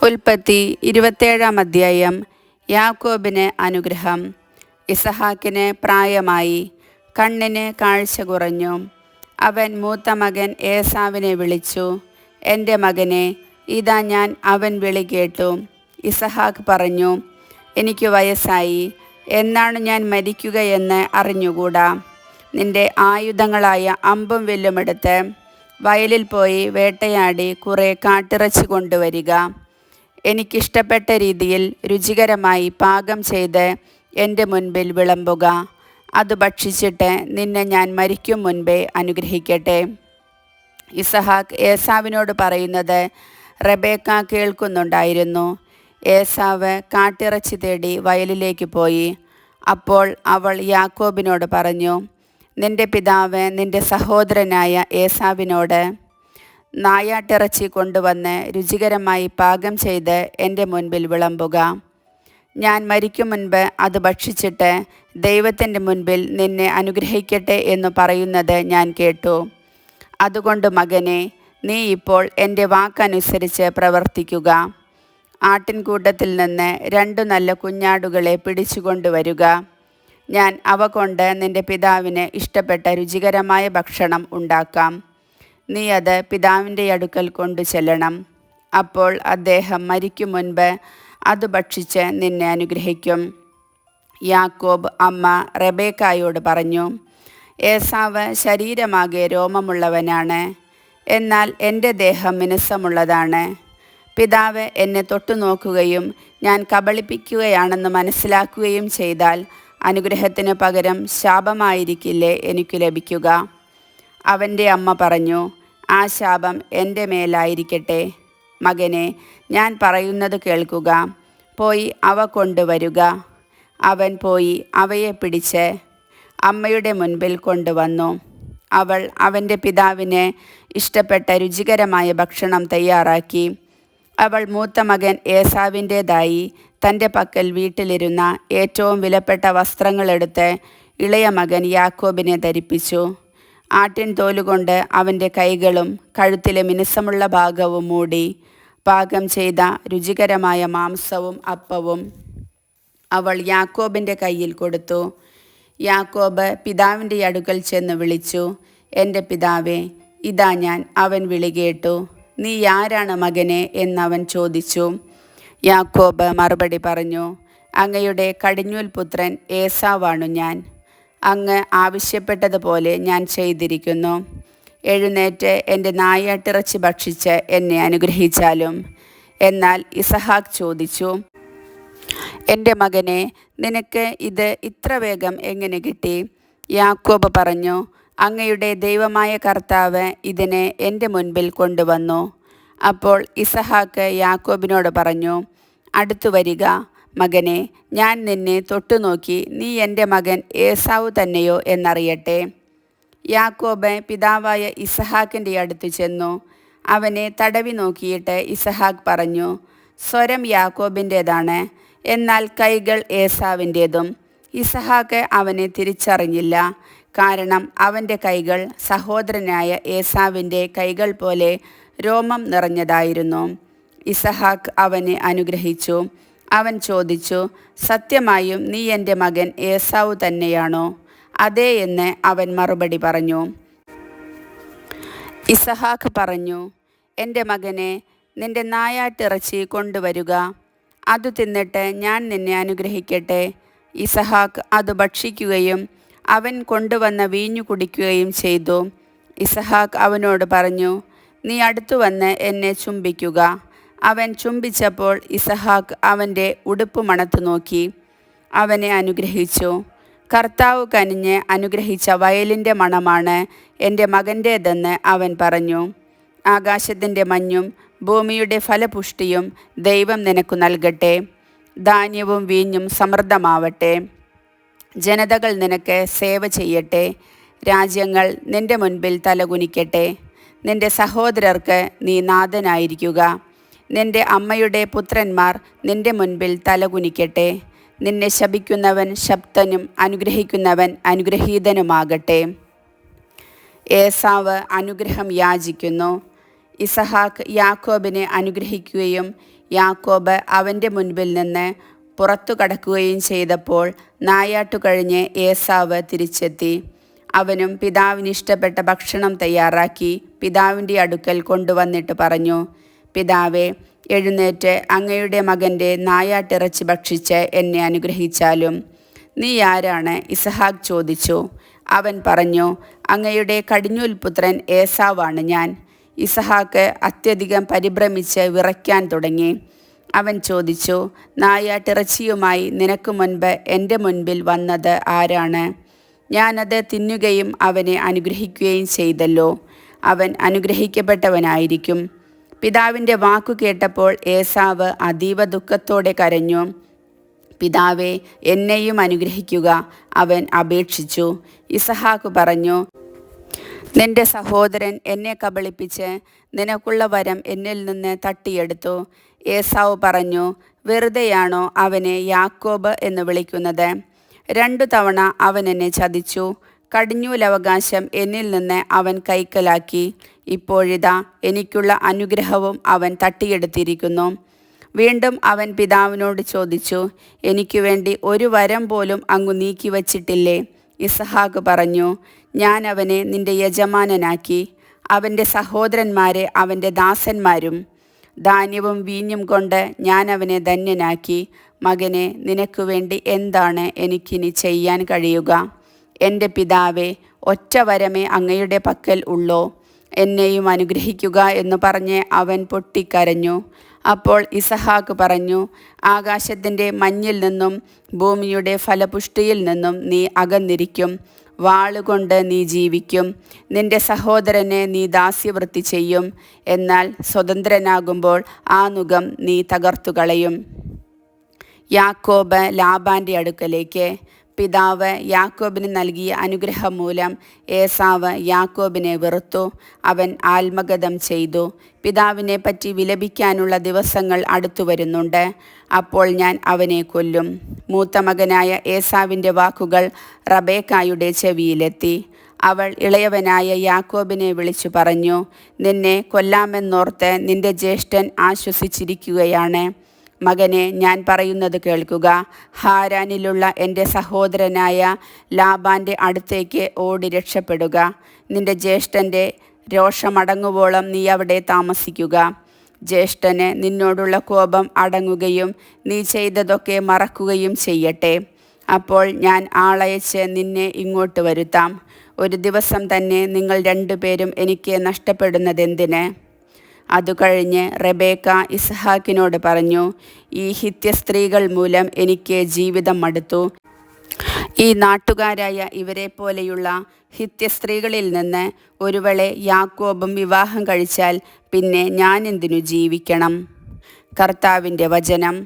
ഉൽപ്പത്തി 27 യാക്കോബിന് അനുഗ്രഹം. ഇസഹാക്കിന് പ്രായമായി, കണ്ണിന് കാഴ്ച കുറഞ്ഞു. അവൻ മൂത്ത മകൻ ഏസാവിനെ വിളിച്ചു, എൻ്റെ മകനെ, ഇതാ ഞാൻ അവൻ വിളി കേട്ടു. ഇസഹാക്ക് പറഞ്ഞു, എനിക്ക് വയസ്സായി, എന്നാണ് ഞാൻ മരിക്കുകയെന്ന് അറിഞ്ഞുകൂടാ. നിന്റെ ആയുധങ്ങളായ അമ്പും വില്ലുമെടുത്ത് വയലിൽ പോയി വേട്ടയാടി കുറേ കാട്ടിറച്ചി കൊണ്ടുവരിക. എനിക്കിഷ്ടപ്പെട്ട രീതിയിൽ രുചികരമായി പാകം ചെയ്ത് എൻ്റെ മുൻപിൽ വിളമ്പുക. അത് ഭക്ഷിച്ചിട്ട് നിന്നെ ഞാൻ മരിക്കും മുൻപേ അനുഗ്രഹിക്കട്ടെ. ഇസഹാക്ക് ഏസാവിനോട് പറയുന്നത് റെബേക്ക കേൾക്കുന്നുണ്ടായിരുന്നു. ഏസാവ് കാട്ടിറച്ചി തേടി വയലിലേക്ക് പോയി. അപ്പോൾ അവൾ യാക്കോബിനോട് പറഞ്ഞു, നിന്റെ പിതാവ് നിന്റെ സഹോദരനായ ഏസാവിനോട്, നായാട്ടിറച്ചി കൊണ്ടുവന്ന് രുചികരമായി പാകം ചെയ്ത് എൻ്റെ മുൻപിൽ വിളമ്പുക. ഞാൻ മരിക്കും മുൻപ് അത് ഭക്ഷിച്ചിട്ട് ദൈവത്തിൻ്റെ മുൻപിൽ നിന്നെ അനുഗ്രഹിക്കട്ടെ എന്ന് പറയുന്നത് ഞാൻ കേട്ടു. അതുകൊണ്ട് മകനെ, നീ ഇപ്പോൾ എൻ്റെ വാക്കനുസരിച്ച് പ്രവർത്തിക്കുക. ആട്ടിൻകൂട്ടത്തിൽ നിന്ന് 2 നല്ല കുഞ്ഞാടുകളെ പിടിച്ചുകൊണ്ടുവരിക. ഞാൻ അവ കൊണ്ട് നിന്റെ പിതാവിന് ഇഷ്ടപ്പെട്ട രുചികരമായ ഭക്ഷണം ഉണ്ടാക്കാം. നീ അത് പിതാവിൻ്റെ അടുക്കൽ കൊണ്ടു ചെല്ലണം. അപ്പോൾ അദ്ദേഹം മരിക്കും മുൻപ് അത് ഭക്ഷിച്ച് നിന്നെ അനുഗ്രഹിക്കും. യാക്കോബ് അമ്മ റെബേക്കായോട് പറഞ്ഞു, ഏസാവ് ശരീരമാകെ രോമമുള്ളവനാണ്, എന്നാൽ എൻ്റെ ദേഹം മിനുസമുള്ളതാണ്. പിതാവ് എന്നെ തൊട്ടുനോക്കുകയും ഞാൻ കബളിപ്പിക്കുകയാണെന്ന് മനസ്സിലാക്കുകയും ചെയ്താൽ അനുഗ്രഹത്തിന് പകരം ശാപമായിരിക്കില്ലേ എനിക്ക് ലഭിക്കുക? അവൻ്റെ അമ്മ പറഞ്ഞു, ആ ശാപം എൻ്റെ മേലായിരിക്കട്ടെ. മകനെ, ഞാൻ പറയുന്നത് കേൾക്കുക. പോയി അവ കൊണ്ടുവരുക. അവൻ പോയി അവയെ പിടിച്ച് അമ്മയുടെ മുൻപിൽ കൊണ്ടുവന്നു. അവൾ അവൻ്റെ പിതാവിന് ഇഷ്ടപ്പെട്ട രുചികരമായ ഭക്ഷണം തയ്യാറാക്കി. അവൾ മൂത്ത മകൻ ഏസാവിൻ്റേതായി തൻ്റെ പക്കൽ വീട്ടിലിരുന്ന ഏറ്റവും വിലപ്പെട്ട വസ്ത്രങ്ങളെടുത്ത് ഇളയ മകൻ യാക്കോബിനെ ധരിപ്പിച്ചു. ആട്ടിൻ തോലുകൊണ്ട് അവൻ്റെ കൈകളും കഴുത്തിലെ മിനുസമുള്ള ഭാഗവും മൂടി. പാകം ചെയ്ത രുചികരമായ മാംസവും അപ്പവും അവൾ യാക്കോബിൻ്റെ കയ്യിൽ കൊടുത്തു. യാക്കോബ് പിതാവിൻ്റെ അടുക്കൽ ചെന്ന് വിളിച്ചു, എൻ്റെ പിതാവേ, ഇതാ ഞാൻ. അവൻ വിളി കേട്ടു. നീ ആരാണ് മകനെ എന്നവൻ ചോദിച്ചു. യാക്കോബ് മറുപടി പറഞ്ഞു, അങ്ങയുടെ കടിഞ്ഞൂൽ പുത്രൻ ഏസാവാണു ഞാൻ. അങ്ങ് ആവശ്യപ്പെട്ടതുപോലെ ഞാൻ ചെയ്തിരിക്കുന്നു. എഴുന്നേറ്റ് എൻ്റെ നായാട്ടിറച്ചി ഭക്ഷിച്ച് എന്നെ അനുഗ്രഹിച്ചാലും. എന്നാൽ ഇസഹാക്ക് ചോദിച്ചു, എൻ്റെ മകനെ, നിനക്ക് ഇത് ഇത്ര വേഗം എങ്ങനെ കിട്ടി? യാക്കോബ് പറഞ്ഞു, അങ്ങയുടെ ദൈവമായ കർത്താവ് ഇതിനെ എൻ്റെ മുൻപിൽ കൊണ്ടുവന്നു. അപ്പോൾ ഇസഹാക്ക് യാക്കോബിനോട് പറഞ്ഞു, അടുത്തു വരിക മകനെ, ഞാൻ നിന്നെ തൊട്ടുനോക്കി നീ എൻ്റെ മകൻ ഏസാവ് തന്നെയോ എന്നറിയട്ടെ. യാക്കോബ് പിതാവായ ഇസഹാക്കിൻ്റെ അടുത്ത് ചെന്നു. അവനെ തടവി നോക്കിയിട്ട് ഇസഹാക്ക് പറഞ്ഞു, സ്വരം യാക്കോബിൻ്റേതാണ്, എന്നാൽ കൈകൾ ഏസാവിൻ്റേതും. ഇസഹാക്ക് അവനെ തിരിച്ചറിഞ്ഞില്ല, കാരണം അവൻ്റെ കൈകൾ സഹോദരനായ ഏസാവിൻ്റെ കൈകൾ പോലെ രോമം നിറഞ്ഞതായിരുന്നു. ഇസഹാക്ക് അവനെ അനുഗ്രഹിച്ചു. അവൻ ചോദിച്ചു, സത്യമായും നീ എൻ്റെ മകൻ ഏസാവ് തന്നെയാണോ? അതേ എന്ന് അവൻ മറുപടി പറഞ്ഞു. ഇസഹാക്ക് പറഞ്ഞു, എൻ്റെ മകനെ, നിന്റെ നായാട്ടിറച്ചി കൊണ്ടുവരുക. അത് തിന്നിട്ട് ഞാൻ നിന്നെ അനുഗ്രഹിക്കട്ടെ. ഇസഹാക്ക് അത് ഭക്ഷിക്കുകയും അവൻ കൊണ്ടുവന്ന വീഞ്ഞു കുടിക്കുകയും ചെയ്തു. ഇസഹാക്ക് അവനോട് പറഞ്ഞു, നീ അടുത്തു വന്ന് എന്നെ ചുംബിക്കുക. അവൻ ചുംബിച്ചപ്പോൾ ഇസഹാക്ക് അവൻ്റെ ഉടുപ്പ് മണത്തു നോക്കി. അവനെ അനുഗ്രഹിച്ചു. കർത്താവ് കനിഞ്ഞ് അനുഗ്രഹിച്ച വയലിൻ്റെ മണമാണ് എൻ്റെ മകൻ്റേതെന്ന് അവൻ പറഞ്ഞു. ആകാശത്തിൻ്റെ മഞ്ഞും ഭൂമിയുടെ ഫലപുഷ്ടിയും ദൈവം നിനക്കു നൽകട്ടെ. ധാന്യവും വീഞ്ഞും സമൃദ്ധമാവട്ടെ. ജനതകൾ നിനക്ക് സേവ ചെയ്യട്ടെ. രാജ്യങ്ങൾ നിൻ്റെ മുൻപിൽ തലകുനിക്കട്ടെ. നിൻ്റെ സഹോദരർക്ക് നീ നാഥനായിരിക്കുക. നിൻ്റെ അമ്മയുടെ പുത്രന്മാർ നിൻ്റെ മുൻപിൽ തലകുനിക്കട്ടെ. നിന്നെ ശപിക്കുന്നവൻ ശബ്ദനും അനുഗ്രഹിക്കുന്നവൻ അനുഗ്രഹീതനുമാകട്ടെ. ഏസാവ് അനുഗ്രഹം യാചിക്കുന്നു. ഇസഹാക്ക് യാക്കോബിനെ അനുഗ്രഹിക്കുകയും യാക്കോബ് അവൻ്റെ മുൻപിൽ നിന്ന് പുറത്തു കടക്കുകയും ചെയ്തപ്പോൾ നായാട്ടു കഴിഞ്ഞ് ഏസാവ് തിരിച്ചെത്തി. അവനും പിതാവിന് ഇഷ്ടപ്പെട്ട ഭക്ഷണം തയ്യാറാക്കി പിതാവിൻ്റെ അടുക്കൽ കൊണ്ടുവന്നിട്ട് പറഞ്ഞു, പിതാവേ, എഴുന്നേറ്റ് അങ്ങയുടെ മകൻ്റെ നായാട്ടിറച്ചി ഭക്ഷിച്ച് എന്നെ അനുഗ്രഹിച്ചാലും. നീ ആരാണ്? ഇസഹാക്ക് ചോദിച്ചു. അവൻ പറഞ്ഞു, അങ്ങയുടെ കടിഞ്ഞൂൽപുത്രൻ ഏസാവാണ് ഞാൻ. ഇസഹാക്ക് അത്യധികം പരിഭ്രമിച്ച് വിറയ്ക്കാൻ തുടങ്ങി. അവൻ ചോദിച്ചു, നായാട്ടിറച്ചിയുമായി നിനക്ക് മുൻപ് എൻ്റെ മുൻപിൽ വന്നത് ആരാണ്? ഞാനത് തിന്നുകയും അവനെ അനുഗ്രഹിക്കുകയും ചെയ്തല്ലോ. അവൻ അനുഗ്രഹിക്കപ്പെട്ടവനായിരിക്കും. പിതാവിൻ്റെ വാക്കു കേട്ടപ്പോൾ ഏസാവ് അതീവ ദുഃഖത്തോടെ കരഞ്ഞു. പിതാവേ, എന്നെയും അനുഗ്രഹിക്കുക, അവൻ അപേക്ഷിച്ചു. ഇസഹാക്ക് പറഞ്ഞു, നിന്റെ സഹോദരൻ എന്നെ കബളിപ്പിച്ച് നിനക്കുള്ള വരം എന്നിൽ നിന്ന് തട്ടിയെടുത്തു. ഏസാവ് പറഞ്ഞു, വെറുതെയാണോ അവനെ യാക്കോബ് എന്ന് വിളിക്കുന്നത്? 2 തവണ അവൻ എന്നെ ചതിച്ചു. കടിഞ്ഞൂലവകാശം എന്നിൽ നിന്ന് അവൻ കൈക്കലാക്കി. ഇപ്പോഴിതാ എനിക്കുള്ള അനുഗ്രഹവും അവൻ തട്ടിയെടുത്തിരിക്കുന്നു. വീണ്ടും അവൻ പിതാവിനോട് ചോദിച്ചു, എനിക്ക് വേണ്ടി ഒരു വരം പോലും അങ്ങ് നീക്കി വച്ചിട്ടില്ലേ? ഇസഹാക്ക് പറഞ്ഞു, ഞാൻ അവനെ നിന്റെ യജമാനനാക്കി, അവൻ്റെ സഹോദരന്മാരെ അവൻ്റെ ദാസന്മാരും. ധാന്യവും വീഞ്ഞും കൊണ്ട് ഞാൻ അവനെ ധന്യനാക്കി. മകനെ, നിനക്ക് വേണ്ടി എന്താണ് എനിക്കിനി ചെയ്യാൻ കഴിയുക? എൻ്റെ പിതാവേ, ഒറ്റ വരമേ അങ്ങയുടെ പക്കൽ ഉള്ളോ? എന്നെയും അനുഗ്രഹിക്കുക എന്ന് പറഞ്ഞ് അവൻ പൊട്ടിക്കരഞ്ഞു. അപ്പോൾ ഇസഹാക്ക് പറഞ്ഞു, ആകാശത്തിൻ്റെ മഞ്ഞിൽ നിന്നും ഭൂമിയുടെ ഫലപുഷ്ടിയിൽ നിന്നും നീ അകന്നിരിക്കും. വാളുകൊണ്ട് നീ ജീവിക്കും. നിന്റെ സഹോദരനെ നീ ദാസ്യവൃത്തി ചെയ്യും. എന്നാൽ സ്വതന്ത്രനാകുമ്പോൾ ആ നുകം നീ തകർത്തുകളയും. യാക്കോബ് ലാബാൻ്റെ അടുക്കലേക്ക്. പിതാവ് യാക്കോബിന് നൽകിയ അനുഗ്രഹം മൂലം ഏസാവ് യാക്കോബിനെ വെറുത്തു. അവൻ ആത്മഗതം ചെയ്തു. പിതാവിനെ പറ്റി വിലപിക്കാനുള്ള ദിവസങ്ങൾ അടുത്തു വരുന്നുണ്ട്. അപ്പോൾ ഞാൻ അവനെ കൊല്ലും. മൂത്ത മകനായ ഏസാവിൻ്റെ വാക്കുകൾ റബേക്കായുടെ ചെവിയിലെത്തി. അവൾ ഇളയവനായ യാക്കോബിനെ വിളിച്ചു പറഞ്ഞു, നിന്നെ കൊല്ലാമെന്നോർത്ത് നിന്റെ ജ്യേഷ്ഠൻ ആശ്വസിച്ചിരിക്കുകയാണ്. മകനെ, ഞാൻ പറയുന്നത് കേൾക്കുക. ഹാരാനിലുള്ള എൻ്റെ സഹോദരനായ ലാബാൻ്റെ അടുത്തേക്ക് ഓടി രക്ഷപ്പെടുക. നിന്റെ ജ്യേഷ്ഠൻ്റെ രോഷമടങ്ങുവോളം നീ അവിടെ താമസിക്കുക. ജ്യേഷ്ഠന് നിന്നോടുള്ള കോപം അടങ്ങുകയും നീ ചെയ്തതൊക്കെ മറക്കുകയും ചെയ്യട്ടെ. അപ്പോൾ ഞാൻ ആളയച്ച് നിന്നെ ഇങ്ങോട്ട് വരുത്താം. ഒരു ദിവസം തന്നെ നിങ്ങൾ 2 പേരും എനിക്ക് നഷ്ടപ്പെടുന്നതെന്തിന്? അതു കഴിഞ്ഞ് റെബേക്ക ഇസ്ഹാക്കിനോട് പറഞ്ഞു, ഈ ഹിത്യ സ്ത്രീകൾ മൂലം എനിക്ക് ജീവിതം മടുത്തു. ഈ നാട്ടുകാരായ ഇവരെ പോലെയുള്ള ഹിത്യ സ്ത്രീകളിൽ നിന്ന് ഒരുവളെ യാക്കോബും വിവാഹം കഴിച്ചാൽ പിന്നെ ഞാൻ എന്തിനു ജീവിക്കണം? കർത്താവിൻ്റെ വചനം.